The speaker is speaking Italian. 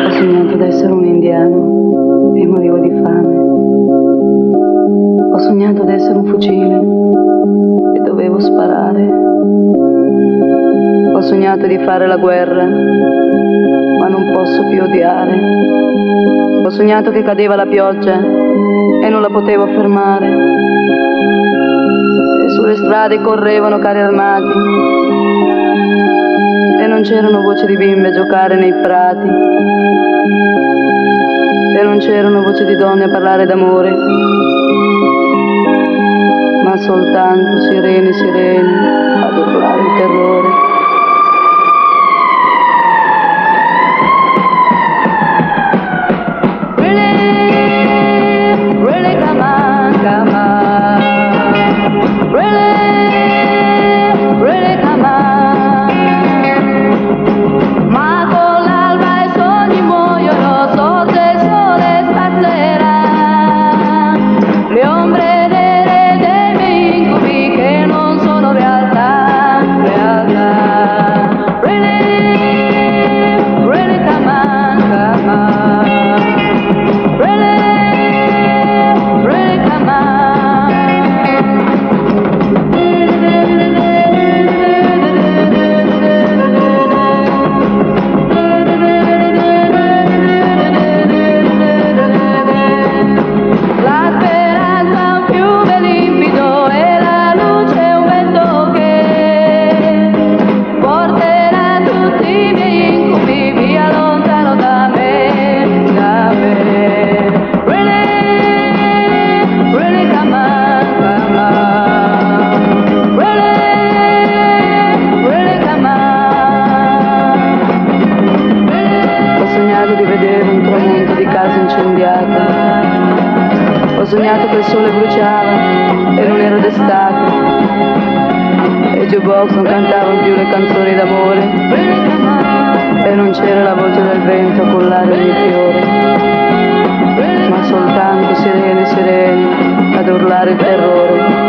Ho sognato d'essere un indiano e morivo di fame. Ho sognato d'essere un fucile e dovevo sparare. Ho sognato di fare la guerra, ma non posso più odiare. Ho sognato che cadeva la pioggia e non la potevo fermare. E sulle strade correvano carri armati e non c'erano voci di bimbe a giocare nei prati. E non c'erano voci di donne a parlare d'amore, ma soltanto sirene, sirene ad urlare il terrore. Really, come on, come on. Really, come on. Ma con l'alba i sogni muoiono, sorge il sole spazzerà le ombre nere dei miei incubi che non sono realtà, realtà. Really, come on, come on. Really, come on. La speranza è un fiume limpido e la luce è un vento che porterà tutti i miei incubi via lontano da me, da me. Really, come on, come on. Really, come on. Ho sognato di vedere un tramonto di casa incendiata. Ho sognato che il sole bruciava e non era d'estate. E i jukebox non cantavano più le canzoni d'amore. E non c'era la voce del vento a collare ogni fiore, ma soltanto sirene, sirene ad urlare il terrore.